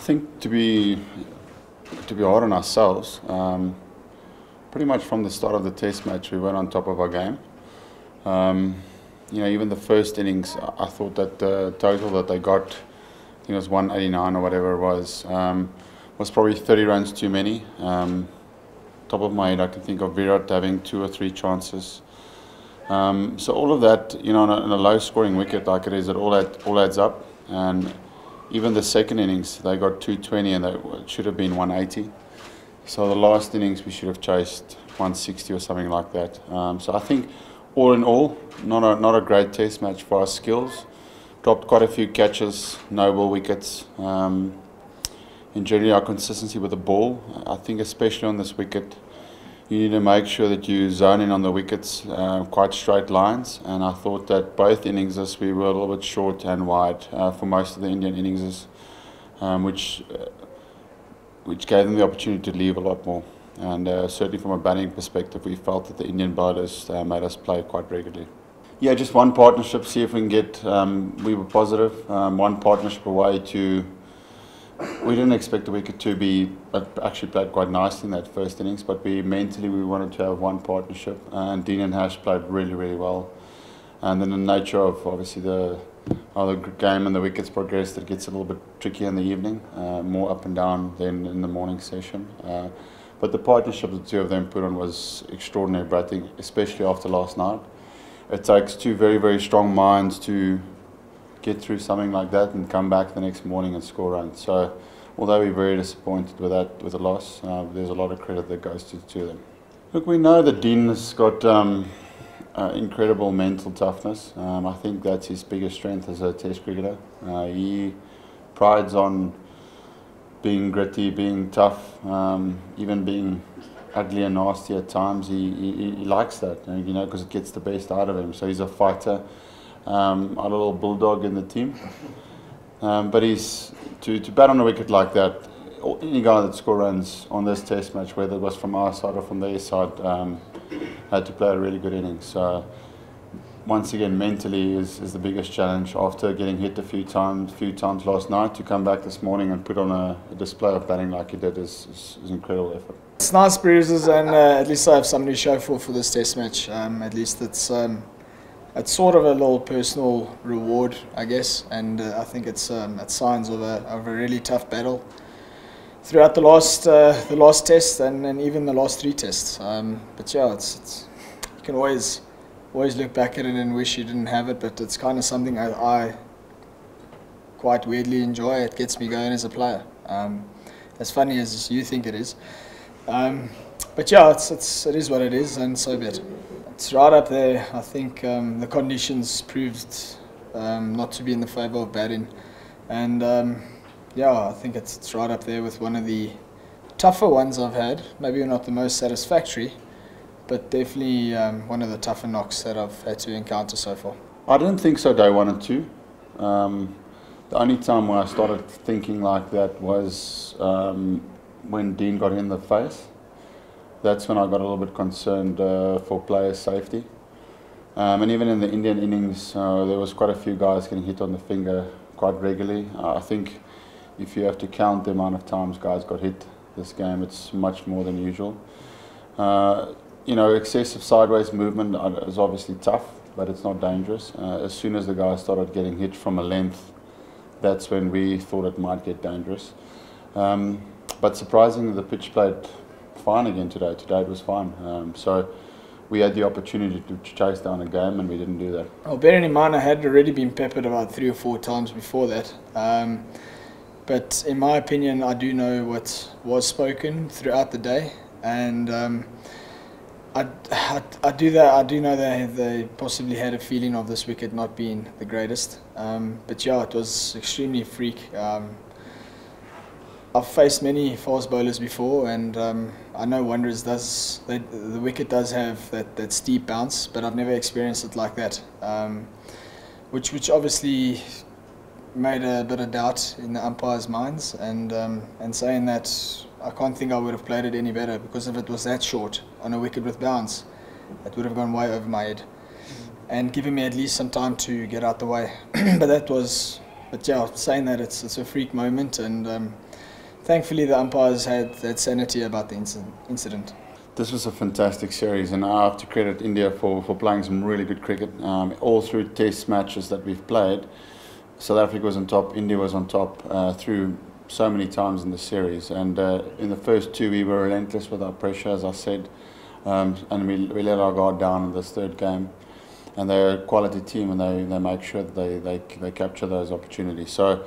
think to be hard on ourselves, pretty much from the start of the test match we weren't on top of our game. You know, even the first innings, I thought that the total that they got, I think it was 189 or whatever it was probably 30 runs too many. Top of my head, I can think of Virat having 2 or 3 chances. So all of that, you know, on a low-scoring wicket like it is, it all adds up. And even the second innings, they got 220 and it should have been 180. So the last innings, we should have chased 160 or something like that. So I think, all in all, not a great test match for our skills. Dropped quite a few catches, noble wickets. In general, our consistency with the ball, I think especially on this wicket, you need to make sure that you zone in on the wickets, quite straight lines. And I thought that both innings we were a little bit short and wide for most of the Indian innings, which gave them the opportunity to leave a lot more. And certainly from a batting perspective, we felt that the Indian bowlers made us play quite regularly. Yeah, just one partnership, see if we can get, we were positive, one partnership away to, we didn't expect the wicket to be, actually played quite nicely in that first innings, but mentally we wanted to have one partnership, and Dean and Hash played really, really well. And then the nature of obviously how the game and the wickets progressed, it gets a little bit tricky in the evening, more up and down than in the morning session. But the partnership the two of them put on was extraordinary batting, especially after last night. It takes 2 very, very strong minds to get through something like that and come back the next morning and score runs. So, although we're very disappointed with that, with the loss, there's a lot of credit that goes to them. Look, we know that Dean has got incredible mental toughness. I think that's his biggest strength as a Test cricketer. He prides on being gritty, being tough, even being ugly and nasty at times. He likes that, you know, because it gets the best out of him. So he's a fighter, a little bulldog in the team. But he's to bat on a wicket like that. Any guy that score runs on this Test match, whether it was from our side or from their side, had to play a really good innings. So once again, mentally is the biggest challenge. After getting hit a few times last night, to come back this morning and put on a display of batting like he did is incredible effort. It's nice bruises, and at least I have something to show for this Test match. At least it's sort of a little personal reward, I guess, and I think it's signs of a really tough battle throughout the last test and even the last 3 tests. But yeah, it's you can always look back at it and wish you didn't have it, but it's kind of something I quite weirdly enjoy. It gets me going as a player, as funny as you think it is. But yeah, it is what it is, and so be it. It's right up there. I think the conditions proved not to be in the favour of batting, and yeah, I think it's right up there with one of the tougher ones I've had. Maybe not the most satisfactory, but definitely one of the tougher knocks that I've had to encounter so far. I didn't think so day 1 and 2. The only time where I started thinking like that was when Dean got hit in the face. That's when I got a little bit concerned for player safety. And even in the Indian innings, there was quite a few guys getting hit on the finger quite regularly. I think if you have to count the amount of times guys got hit this game, it's much more than usual. You know, excessive sideways movement is obviously tough, but it's not dangerous. As soon as the guys started getting hit from a length, that's when we thought it might get dangerous. But surprisingly, the pitch played fine again today. Today it was fine. So we had the opportunity to chase down a game, and we didn't do that. Well, bearing in mind I had already been peppered about 3 or 4 times before that. But in my opinion, I do know what was spoken throughout the day, and I do know that they possibly had a feeling of this wicket not being the greatest. But yeah, it was extremely freak. I've faced many fast bowlers before, and I know Wanderers the wicket does have that steep bounce, but I've never experienced it like that, which obviously made a bit of doubt in the umpires' minds, and saying that I can't think I would have played it any better, because if it was that short on a wicket with bounce, it would have gone way over my head and given me at least some time to get out the way. But yeah, saying that, it's a freak moment, and thankfully the umpires had that sanity about the incident. This was a fantastic series, and I have to credit India for playing some really good cricket. All through test matches that we've played, South Africa was on top, India was on top through so many times in the series. And in the first two, we were relentless with our pressure, as I said, and we let our guard down in this third game. And they're a quality team, and they make sure that they capture those opportunities. So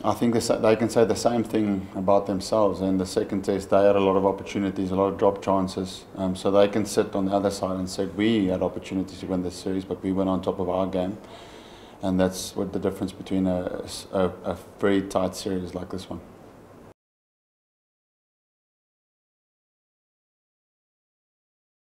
I think they can say the same thing about themselves. In the second test, they had a lot of opportunities, a lot of drop chances. So they can sit on the other side and say, we had opportunities to win this series, but we went on top of our game. And that's what the difference between a very tight series like this one.